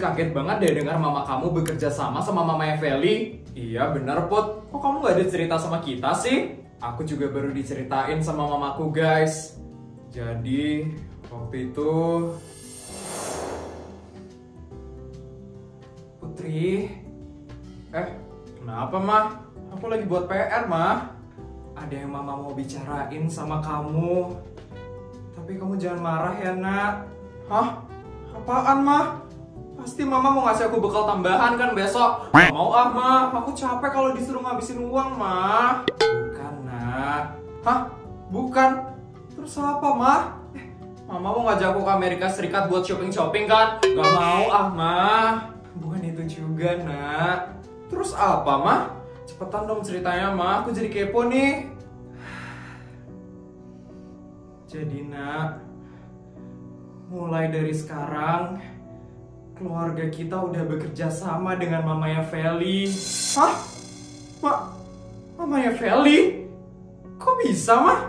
kaget banget deh dengar mama kamu bekerja sama mamanya Feli. Iya bener Put, kok kamu gak ada cerita sama kita sih? Aku juga baru diceritain sama mamaku guys. Jadi waktu itu Putri, kenapa mah? Aku lagi buat PR mah. Ada yang mama mau bicarain sama kamu. Tapi kamu jangan marah ya nak. Hah? Apaan mah? Pasti mama mau ngasih aku bekal tambahan kan besok. Gak mau ah mah, aku capek kalau disuruh ngabisin uang mah. Bukan nak. Hah? Bukan? Terus apa mah? Mama mau ngajak aku ke Amerika Serikat buat shopping-shopping kan? Gak mau ah mah. Bukan itu juga nak. Terus apa mah? Cepetan dong ceritanya mah, aku jadi kepo nih. Jadi nak, mulai dari sekarang keluarga kita udah bekerja sama dengan mamanya Feli. Hah? Mamanya Feli? Kok bisa mah?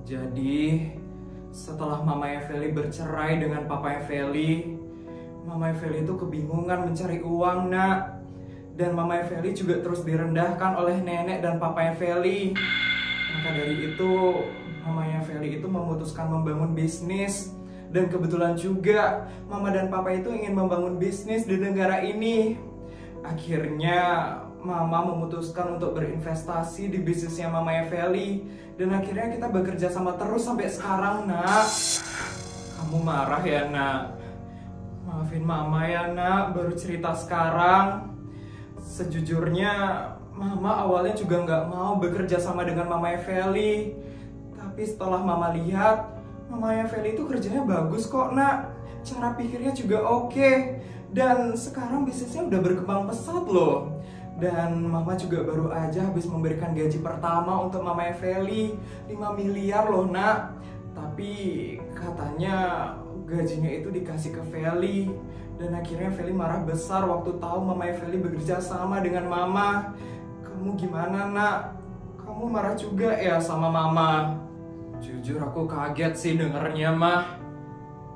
Jadi setelah mamanya Feli bercerai dengan papanya Feli, mamanya Feli itu kebingungan mencari uang nak. Dan mamanya Feli juga terus direndahkan oleh nenek dan papanya Feli. Maka dari itu mamanya Feli itu memutuskan membangun bisnis. Dan kebetulan juga mama dan papa itu ingin membangun bisnis di negara ini. Akhirnya mama memutuskan untuk berinvestasi di bisnisnya mamanya Feli. Dan akhirnya kita bekerja sama terus sampai sekarang nak. Kamu marah ya nak? Maafin mama ya nak, baru cerita sekarang. Sejujurnya mama awalnya juga nggak mau bekerja sama dengan mamanya Feli. Tapi setelah mama lihat, mamanya Feli itu kerjanya bagus kok nak. Cara pikirnya juga oke. Dan sekarang bisnisnya udah berkembang pesat loh. Dan mama juga baru aja habis memberikan gaji pertama untuk mamanya Feli 5 miliar loh nak. Tapi katanya gajinya itu dikasih ke Feli. Dan akhirnya Feli marah besar waktu tahu mamanya Feli bekerja sama dengan mama. Kamu gimana nak? Kamu marah juga ya sama mama? Jujur aku kaget sih dengernya mah.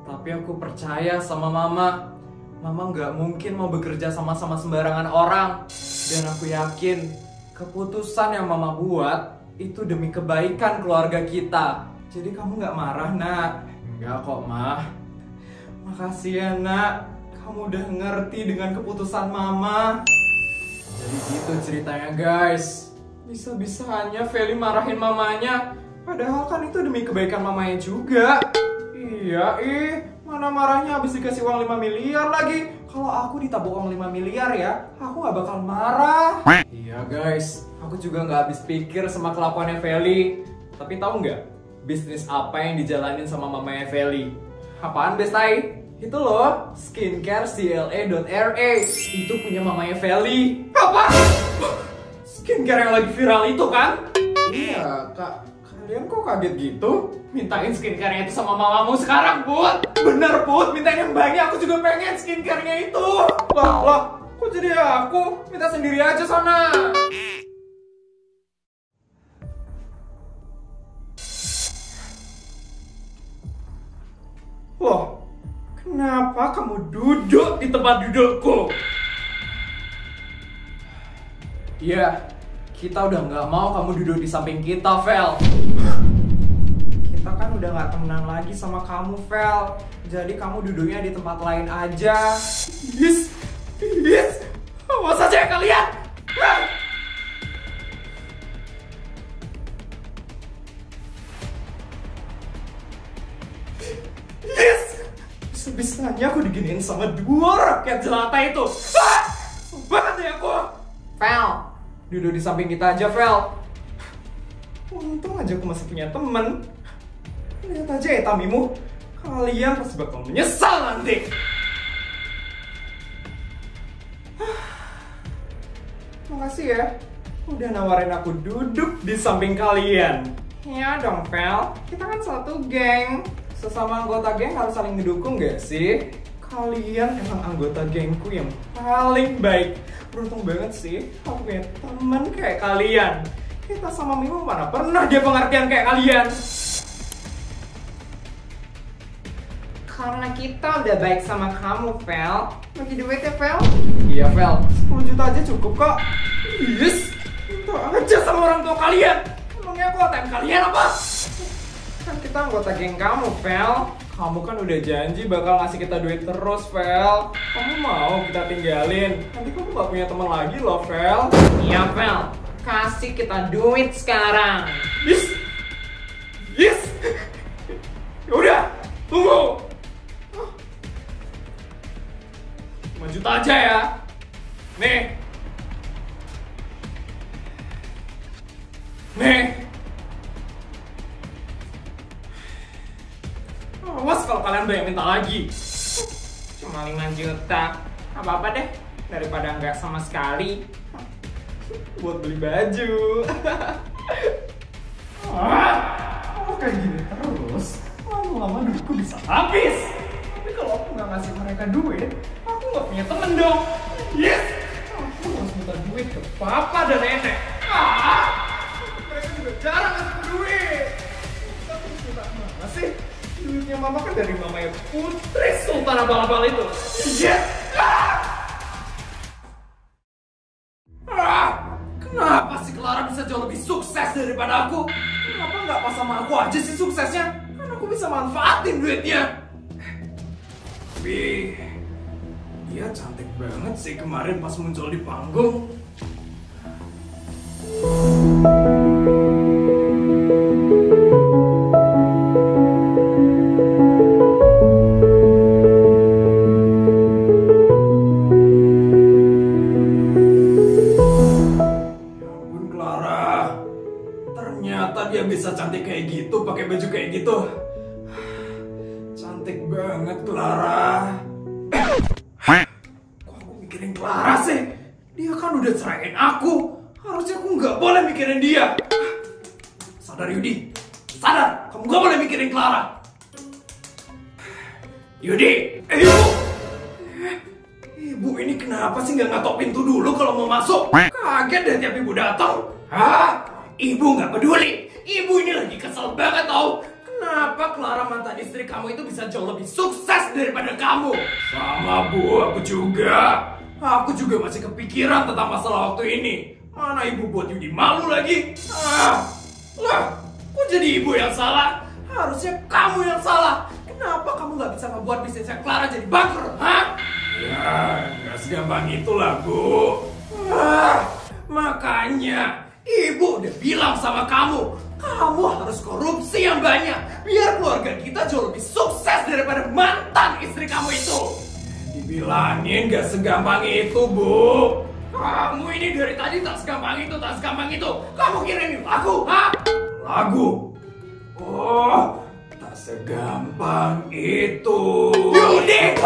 Tapi aku percaya sama mama. Mama nggak mungkin mau bekerja sama sembarangan orang. Dan aku yakin keputusan yang mama buat itu demi kebaikan keluarga kita. Jadi kamu nggak marah nak? Enggak kok mah. Makasih ya nak, kamu udah ngerti dengan keputusan mama. Jadi gitu ceritanya guys. Bisa-bisanya Feli marahin mamanya. Padahal kan itu demi kebaikan mamanya juga. Iya mana marahnya habis dikasih uang 5 miliar lagi. Kalau aku ditabuk uang 5 miliar ya, aku gak bakal marah. Iya guys, aku juga gak habis pikir sama kelakuannya Feli. Tapi tahu nggak bisnis apa yang dijalanin sama mamanya Feli? Apaan Bestai? Itu loh, skincare CLA.RA. Itu punya mamanya Feli. Apa? Skincare yang lagi viral itu kan? Iya kak, kalian kok kaget gitu? Mintain skincare-nya itu sama mamamu sekarang Put. Bener Put, mintain yang banyak, aku juga pengen skincare-nya itu. Lah, kok jadi aku? Minta sendiri aja sana. Loh, kenapa kamu duduk di tempat dudukku? Iya, kita udah nggak mau kamu duduk di samping kita, Vel. Kita kan udah nggak temenan lagi sama kamu, Vel. Jadi kamu duduknya di tempat lain aja. Yes, awas aja ya kalian. Bisa-bisanya aku diginiin sama dua rakyat jelata itu. Banget ya aku. Vel, duduk di samping kita aja, Vel. Untung aja aku masih punya temen. Lihat aja ya tamimu. Kalian pasti bakal menyesal nanti. Makasih ya, udah nawarin aku duduk di samping kalian. Ya dong, Vel. Kita kan satu geng. Sesama anggota geng harus saling ngedukung gak sih? Kalian emang anggota gengku yang paling baik. Beruntung banget sih aku punya temen kayak kalian. Kita sama Mimo mana pernah dia pengertian kayak kalian. Karena kita udah baik sama kamu, Vel. Bagi duit ya, Vel? Iya, Vel. 10 juta aja cukup kok. Yes. Minta aja sama orang tua kalian. Emangnya aku ATM kalian apa? Kan kita anggota geng kamu, Vel. Kamu kan udah janji bakal ngasih kita duit terus, Vel. Kamu mau kita tinggalin? Nanti kamu gak punya teman lagi loh, Vel. Iya, Vel. Kasih kita duit sekarang. Yes. Yes. Yaudah, tunggu. 5 juta aja ya. Nih. Awas kalau kalian banyak minta lagi. Cuma 5 juta. Apa-apa deh. Daripada nggak sama sekali. Buat beli baju. Kalau kayak gini terus, lama-lama duitku bisa habis. Tapi kalau aku nggak ngasih mereka duit, aku nggak punya temen dong. Yes, aku harus minta duit ke papa dan nenek. Mereka juga jarang ngasih duit. Tapi minta mana sih? Duitnya mama kan dari mamanya Putri Sultan abal-abal itu. Yes. Kenapa sih Clara bisa jauh lebih sukses daripada aku? Kenapa nggak pas sama aku aja sih suksesnya? Kan aku bisa manfaatin duitnya. Tapi dia cantik banget sih kemarin pas muncul di panggung. Dia bisa cantik kayak gitu, pakai baju kayak gitu. Cantik banget Clara. Kok aku mikirin Clara sih? Dia kan udah ceraiin aku. Harusnya aku nggak boleh mikirin dia. Sadar Yudi, sadar. Kamu nggak boleh mikirin Clara. Yudi, ibu. Ibu ini kenapa sih nggak ngetok pintu dulu kalau mau masuk? Kaget deh tiap ibu datang. Hah? Ibu nggak peduli. Ibu ini lagi kesel banget tau. Kenapa Clara mantan istri kamu itu bisa jauh lebih sukses daripada kamu? Sama Bu, aku juga. Aku juga masih kepikiran tentang masalah waktu ini. Mana ibu buat Yudi malu lagi? Lah, kok jadi ibu yang salah? Harusnya kamu yang salah. Kenapa kamu nggak bisa membuat bisnisnya Clara jadi bangkrut? Hah? Ya, nggak segampang itulah Bu. Makanya ibu udah bilang sama kamu, kamu harus korupsi yang banyak biar keluarga kita jauh lebih sukses daripada mantan istri kamu itu. Dibilangin gak segampang itu, Bu. Kamu ini dari tadi tak segampang itu, tak segampang itu. Kamu kira ini lagu, ha? Lagu? Oh, tak segampang itu. Yudi!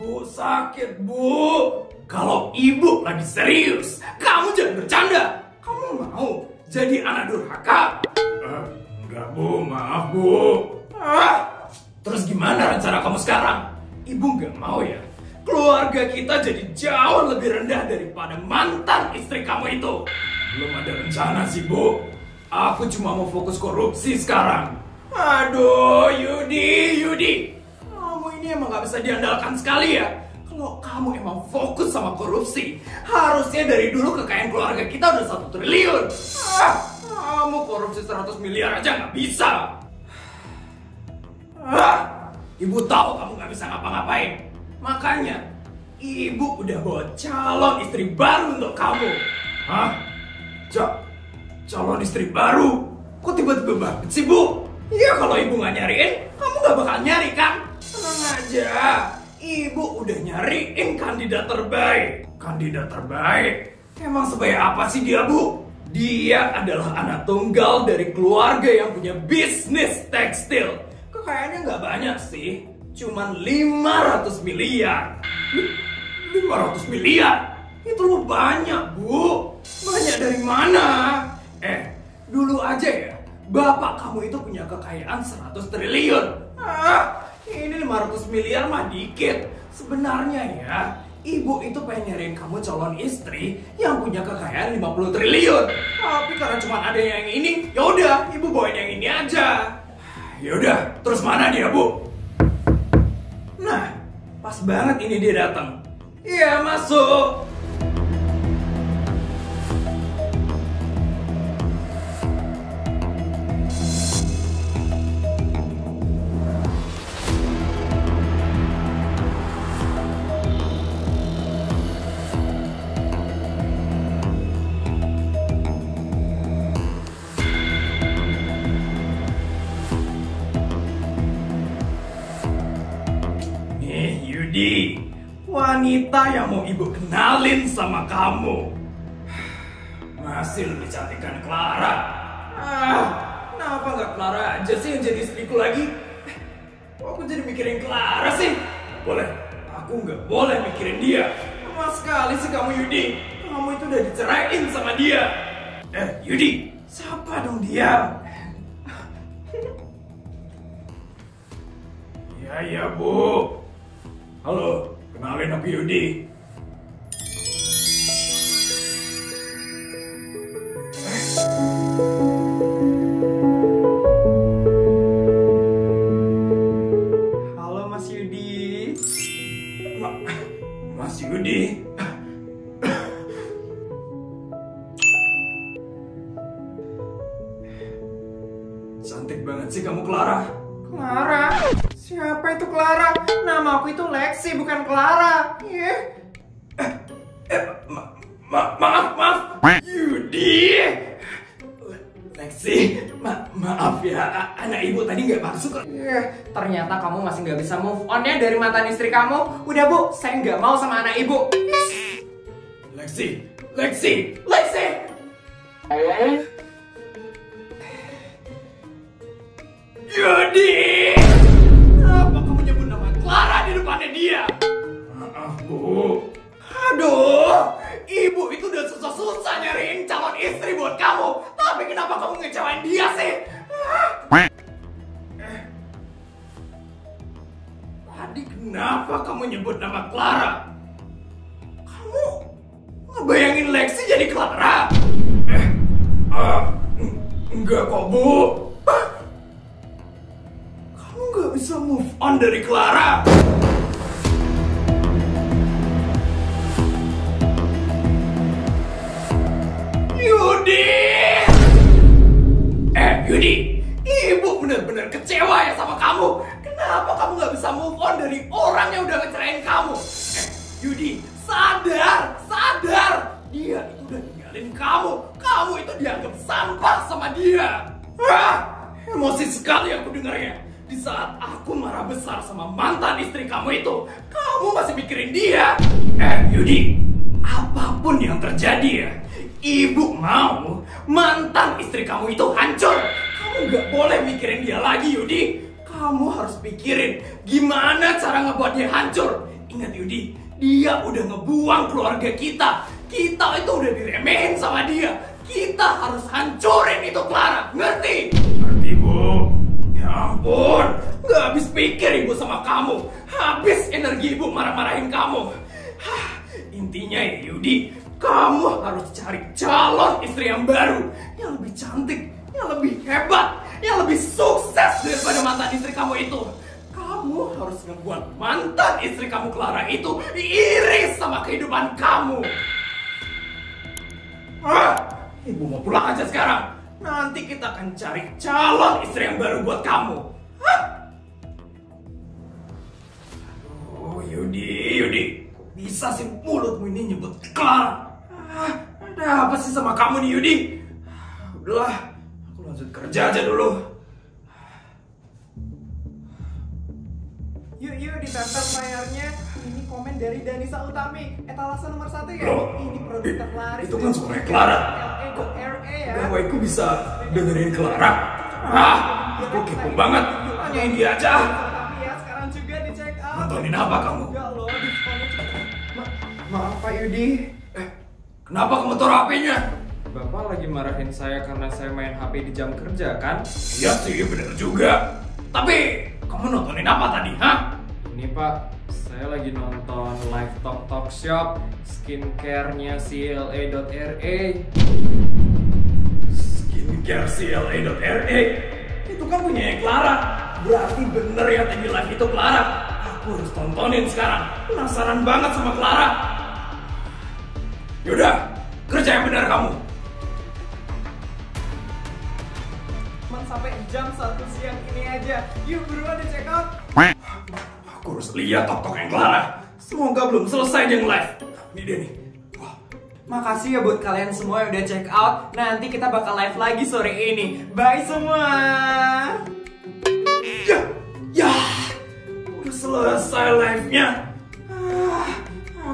Bu, sakit, Bu. Kalau ibu lagi serius, kamu jangan bercanda. Kamu mau jadi anak durhaka? Enggak Bu, maaf Bu. Terus gimana rencana kamu sekarang? Ibu nggak mau ya? Keluarga kita jadi jauh lebih rendah daripada mantan istri kamu itu. Belum ada rencana sih Bu. Aku cuma mau fokus korupsi sekarang. Aduh, Yudi. Kamu ini emang nggak bisa diandalkan sekali ya. Kalau kamu emang fokus sama korupsi, harusnya dari dulu kekayaan keluarga kita udah 1 triliun. Kamu korupsi 100 miliar aja nggak bisa. Ibu tahu kamu nggak bisa ngapa-ngapain. Makanya, ibu udah bawa calon istri baru untuk kamu. Hah? Calon istri baru? Kok tiba-tiba banget sih, Bu? Ya kalau ibu nggak nyariin, kamu nggak bakal nyari kan? Tenang aja. Ibu udah nyariin kandidat terbaik. Kandidat terbaik? Emang sebaik apa sih dia, Bu? Dia adalah anak tunggal dari keluarga yang punya bisnis tekstil. Kekayaannya nggak banyak sih. Cuman 500 miliar. 500 miliar? Itu lu banyak, Bu. Banyak dari mana? Dulu aja ya. Bapak kamu itu punya kekayaan 100 triliun. Ini 500 miliar mah dikit. Sebenarnya ya, ibu itu pengen nyariin kamu calon istri yang punya kekayaan 50 triliun. Tapi karena cuma ada yang ini, yaudah ibu bawain yang ini aja. Yaudah, terus mana dia, Bu? Pas banget ini dia datang. Iya, masuk. Yudi, wanita yang mau ibu kenalin sama kamu. Masih lebih cantik kan Clara. Kenapa nggak Clara aja sih yang jadi istriku lagi? Kok aku jadi mikirin Clara sih? Nggak boleh, aku nggak boleh mikirin dia. Lama sekali sih kamu Yudi. Kamu itu udah diceraiin sama dia. Yudi, siapa dong dia? Ya Bu. Halo, kenalin aku Yudi. Halo Mas Yudi. Mas Yudi. Cantik banget sih kamu Clara. Clara? Siapa itu Clara? Nama aku itu Lexi, bukan Clara. Maaf. Yudi. Lexi, maaf ya, anak ibu tadi nggak maksud. Ternyata kamu masih nggak bisa move on ya dari mantan istri kamu. Udah Bu, saya nggak mau sama anak ibu. Lexi. Yudi, kenapa kamu nyebut nama Clara di depannya dia? Maaf Bu. Aduh, ibu itu udah susah-susah nyariin calon istri buat kamu. Tapi kenapa kamu ngecewain dia sih? Tadi kenapa kamu nyebut nama Clara? Kamu ngebayangin Lexi jadi Clara? Enggak kok Bu. Kamu gak bisa move on dari Clara. Yudi, ibu benar-benar kecewa ya sama kamu. Kenapa kamu gak bisa move on dari orang yang udah ngecerain kamu? Yudi, sadar. Dia itu udah ninggalin kamu. Kamu itu dianggap sampah sama dia. Emosi sekali aku dengarnya. Di saat aku marah besar sama mantan istri kamu itu, kamu masih mikirin dia. Yudi, apapun yang terjadi ya, ibu mau mantan istri kamu itu hancur. Kamu gak boleh mikirin dia lagi Yudi. Kamu harus pikirin gimana cara ngebuat dia hancur. Ingat Yudi, dia udah ngebuang keluarga kita. Kita itu udah diremehin sama dia. Kita harus hancurin itu Clara. Ngerti? Ngerti Bu. Ya ampun, gak habis pikir ibu sama kamu. Habis energi ibu marah-marahin kamu. Intinya ya Yudi, kamu harus cari calon istri yang baru, yang lebih cantik, yang lebih hebat, yang lebih sukses daripada mantan istri kamu itu. Kamu harus ngebuat mantan istri kamu Clara itu iri sama kehidupan kamu. Ibu mau pulang aja sekarang. Nanti kita akan cari calon istri yang baru buat kamu. Oh Yudi, bisa sih mulutmu ini nyebut Clara. Ada apa sih sama kamu nih Yudi? Udahlah, aku lanjut kerja aja dulu. Yuk ditempel layarnya. Ini komen dari Danisa Utami, etalase nomor 1 ya. Loh, Ini produk terlaris. itu kan suaranya Clara. LA ya. Gawaiku bisa dengerin Clara. Aku kepo banget. Tanyain dia aja. Tapi ya sekarang juga di check out. Nontonin apa kamu? Enggak loh, diskonnya maaf Pak Yudi. Kenapa kamu taruh HP-nya? Bapak lagi marahin saya karena saya main HP di jam kerja kan? Iya sih, bener juga. Tapi kamu nontonin apa tadi, hah? Ini Pak, saya lagi nonton live talk shop skincare-nya CLA.RA. Skincare CLA.RA? Itu kan punya Clara. Berarti bener ya tadi live itu Clara. Aku harus tontonin sekarang. Penasaran banget sama Clara. Yaudah, kerja yang benar kamu. Cuma sampai jam 1 siang ini aja. Yuk buruan di check out. Aku harus lihat tok-tok yang Clara. Semoga belum selesai dia live. Ini dia nih. Wah. Makasih ya buat kalian semua yang udah check out. Nanti kita bakal live lagi sore ini. Bye semua. Ya. Udah selesai live-nya.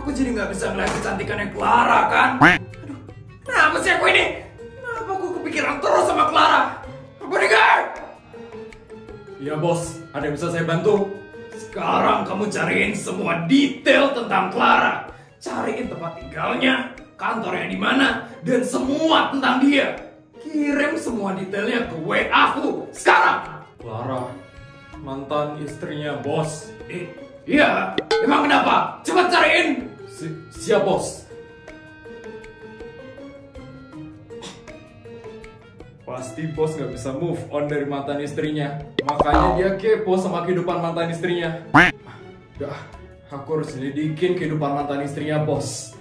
Aku jadi nggak bisa ngeliat kecantikannya Clara kan. Aduh, kenapa sih aku ini? Kenapa aku kepikiran terus sama Clara? Bodyguard! Iya bos, ada yang bisa saya bantu? Sekarang kamu cariin semua detail tentang Clara. Cariin tempat tinggalnya, kantornya di mana, dan semua tentang dia. Kirim semua detailnya ke WA aku sekarang. Clara, mantan istrinya bos. Iya, emang kenapa? Cepat cariin. Siap bos. Pasti bos nggak bisa move on dari mantan istrinya. Makanya dia kepo sama kehidupan mantan istrinya. Dah, aku harus lidikin kehidupan mantan istrinya bos.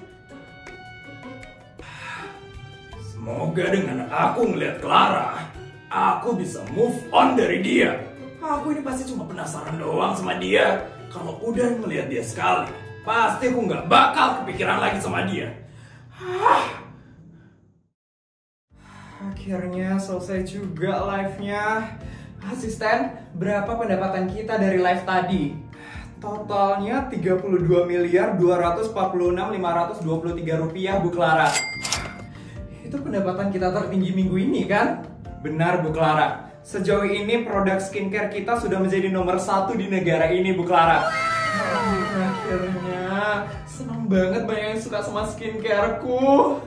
Semoga dengan aku ngeliat Clara, aku bisa move on dari dia. Aku ini pasti cuma penasaran doang sama dia. Kalau udah ngeliat dia sekali, pasti aku nggak bakal kepikiran lagi sama dia. Akhirnya selesai juga live-nya. Asisten, berapa pendapatan kita dari live tadi? Totalnya 32.246.523 rupiah Bu Clara. Itu pendapatan kita tertinggi minggu ini kan? Benar Bu Clara. Sejauh ini produk skincare kita sudah menjadi nomor 1 di negara ini Bu Clara. Akhirnya senang banget banyak yang suka sama skincareku.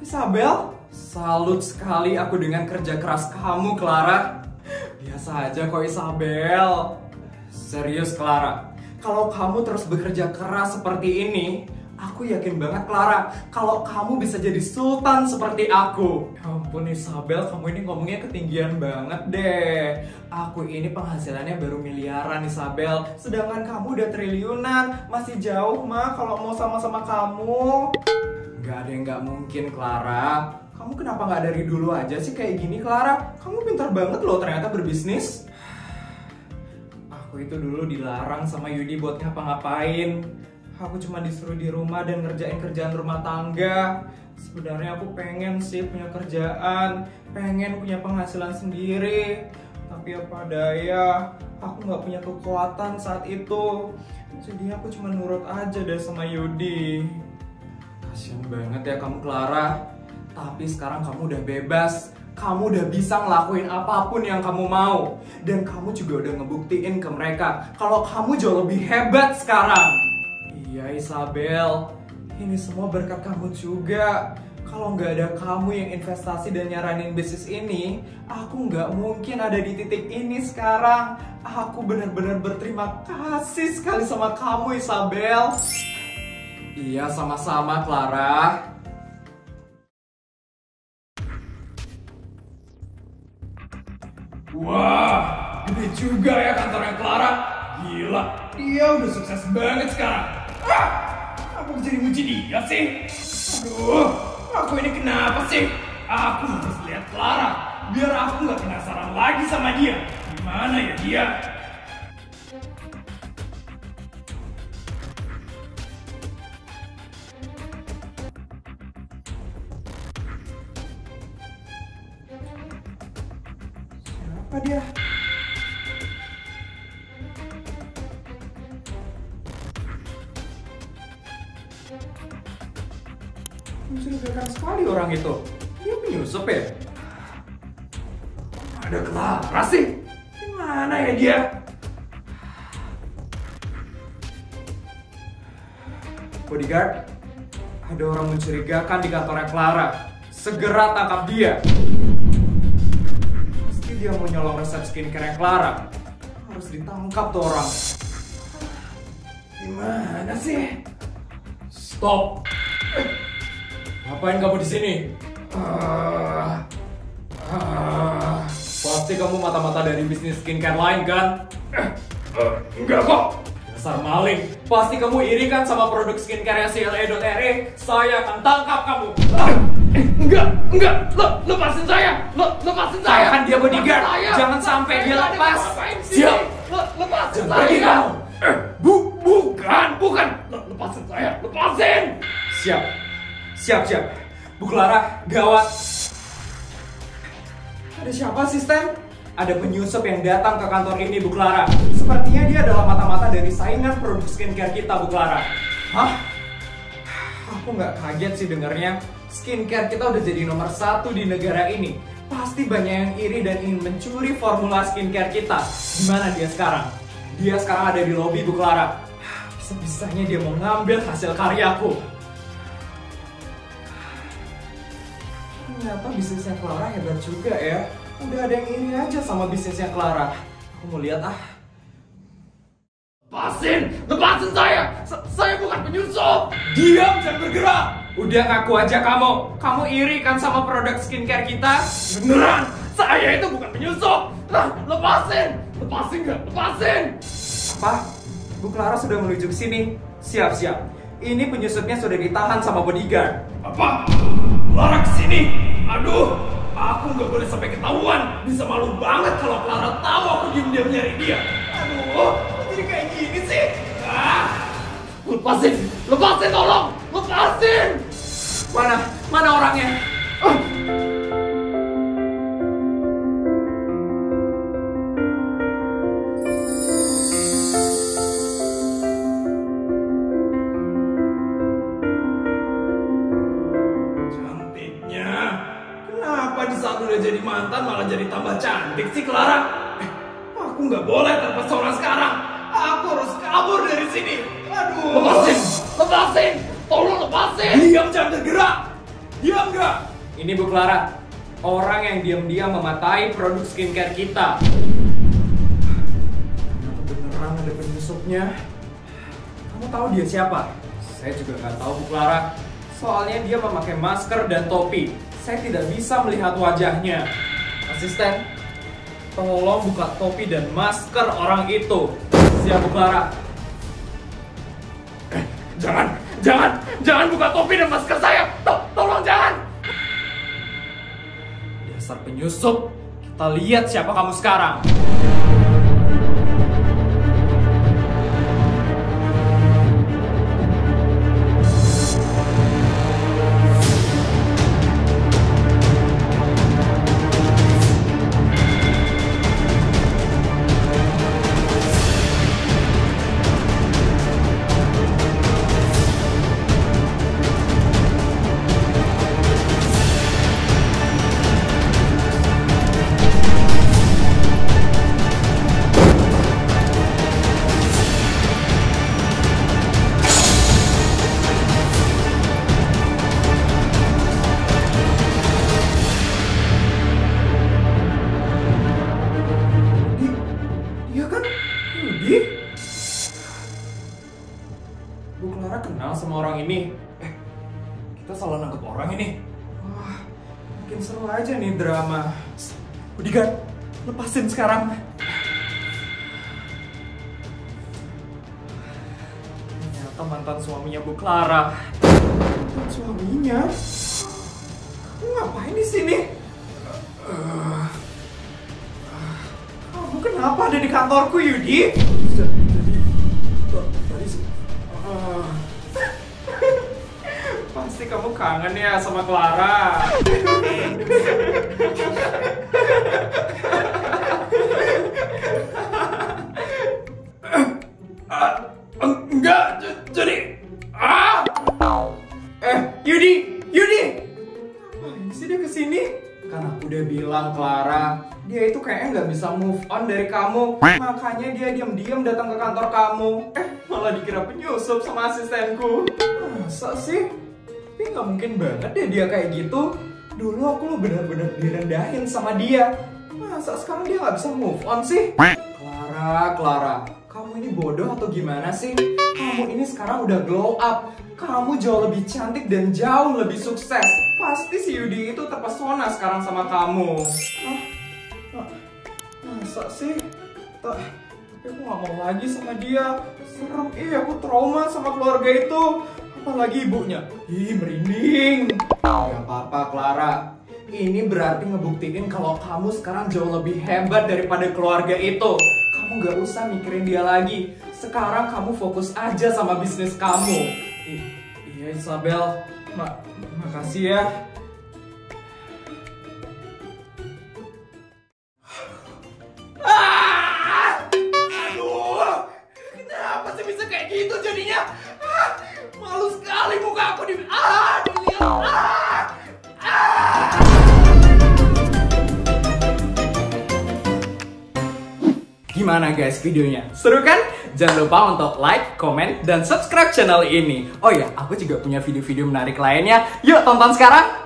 Isabel, salut sekali aku dengan kerja keras kamu Clara. Biasa aja kok Isabel. Serius Clara, kalau kamu terus bekerja keras seperti ini, aku yakin banget Clara, kalau kamu bisa jadi sultan seperti aku. Ya ampun Isabel, kamu ini ngomongnya ketinggian banget deh. Aku ini penghasilannya baru miliaran Isabel, sedangkan kamu udah triliunan. Masih jauh mah kalau mau sama-sama kamu. Gak ada yang gak mungkin Clara. Kamu kenapa gak dari dulu aja sih kayak gini Clara? Kamu pintar banget loh ternyata berbisnis. Aku itu dulu dilarang sama Yudi buat ngapa-ngapain. Aku cuma disuruh di rumah dan ngerjain kerjaan rumah tangga. Sebenarnya aku pengen sih punya kerjaan, pengen punya penghasilan sendiri. Tapi apa daya, aku nggak punya kekuatan saat itu. Jadi aku cuma nurut aja deh sama Yudi. Kasian banget ya kamu Clara. Tapi sekarang kamu udah bebas. Kamu udah bisa ngelakuin apapun yang kamu mau. Dan kamu juga udah ngebuktiin ke mereka kalau kamu jauh lebih hebat sekarang. Iya Isabel, ini semua berkat kamu juga. Kalau nggak ada kamu yang investasi dan nyaranin bisnis ini, aku nggak mungkin ada di titik ini sekarang. Aku benar-benar berterima kasih sekali sama kamu Isabel. Iya sama-sama Clara. Wah, gede juga ya kantornya Clara. Gila, dia udah sukses banget sekarang. Aku jadi muji dia sih. Aduh, aku ini kenapa sih? Aku harus lihat Clara, biar aku nggak penasaran lagi sama dia. Gimana ya dia? Siapa dia? Mencurigakan sekali orang itu. Dia penyusup ya? Ada Clara sih? Gimana ya dia? Bodyguard, ada orang mencurigakan di kantornya Clara. Segera tangkap dia. Pasti dia mau nyolong resep skincare Clara. Harus ditangkap tuh orang. Gimana sih? Stop. Ngapain kamu di sini? Pasti kamu mata-mata dari bisnis skincare lain kan? Enggak kok. Dasar maling. Pasti kamu iri kan sama produk skincare CLA.RE? Saya akan tangkap kamu. Enggak. Lepasin saya. Lepasin saya. Tahan dia, bodyguard. Jangan sampai dia lepas. Siap. Lepasin saya. Bukan. Lepasin saya. Lepasin. Siap. Bu Clara, gawat. Ada siapa, asisten? Ada penyusup yang datang ke kantor ini, Bu Clara. Sepertinya dia adalah mata-mata dari saingan produk skincare kita, Bu Clara. Hah? Aku nggak kaget sih dengarnya. Skincare kita udah jadi nomor 1 di negara ini. Pasti banyak yang iri dan ingin mencuri formula skincare kita. Gimana dia sekarang? Dia sekarang ada di lobi, Bu Clara. Bisa-bisanya dia mau ngambil hasil karyaku. Ternyata bisnisnya Clara hebat juga ya. Udah ada yang iri aja sama bisnisnya Clara. Aku mau lihat ah. Lepasin saya. Saya bukan penyusup. Diam, jangan bergerak. Udah ngaku aja kamu. Kamu iri kan sama produk skincare kita? Beneran, saya itu bukan penyusup. Nah, lepasin nggak? Lepasin. Apa? Bu Clara sudah menuju ke sini. Siap. Ini penyusupnya sudah ditahan sama bodyguard. Apa? Clara kesini? Aduh, aku nggak boleh sampai ketahuan. Bisa malu banget kalau Clara tahu aku diam-diam nyari dia. Aduh, kok jadi kayak gini sih? Lepasin tolong, lepasin. Mana orangnya? Kenapa di saat udah jadi mantan malah jadi tambah cantik sih Clara? Aku nggak boleh terpesona sekarang. Aku harus kabur dari sini. Aduh. Lepasin. Tolong lepasin. Diam, jangan bergerak. Diam nggak? Ini Bu Clara, orang yang diam-diam mematai produk skincare kita. Ternyata beneran ada penyusupnya. Kamu tahu dia siapa? Saya juga nggak tahu, Bu Clara. Soalnya dia memakai masker dan topi. Saya tidak bisa melihat wajahnya. Asisten, tolong buka topi dan masker orang itu. Siap, Bu Clara. Jangan buka topi dan masker saya. Tolong jangan. Dasar penyusup. Kita lihat siapa kamu sekarang. Bu Clara kenal sama orang ini. Kita salah nangkep orang ini. Wah, makin seru aja nih drama. Bodyguard, lepasin sekarang. Ternyata mantan suaminya Bu Clara. Mantan suaminya? Kamu ngapain di sini? Kamu kenapa ada di kantorku, Yudi? Pasti kamu kangen ya sama Clara. Enggak, jadi Yudi, ngapain sih dia kesini? Kan aku udah bilang Clara, dia itu kayaknya nggak bisa move on dari kamu. Makanya dia diam-diam datang ke kantor kamu. Malah dikira penyusup sama asistenku. Masa sih? Tapi nggak mungkin banget deh dia kayak gitu. Dulu aku lo bener-bener direndahin sama dia. Masa sekarang dia nggak bisa move on sih? Clara, kamu ini bodoh atau gimana sih? Kamu ini sekarang udah glow up. Kamu jauh lebih cantik dan jauh lebih sukses. Pasti si Yudi itu terpesona sekarang sama kamu. Masa sih? Tapi aku gak mau lagi sama dia. Serem, aku trauma sama keluarga itu. Apalagi ibunya. Merinding. Gak apa-apa Clara. Ini berarti ngebuktiin kalau kamu sekarang jauh lebih hebat daripada keluarga itu. Kamu gak usah mikirin dia lagi. Sekarang kamu fokus aja sama bisnis kamu. Iya Isabel, makasih ya. Aduh, kenapa sih bisa kayak gitu jadinya? Malu sekali muka aku di... Gimana guys videonya? Seru kan? Jangan lupa untuk like, comment, dan subscribe channel ini. Oh ya, aku juga punya video-video menarik lainnya. Yuk tonton sekarang!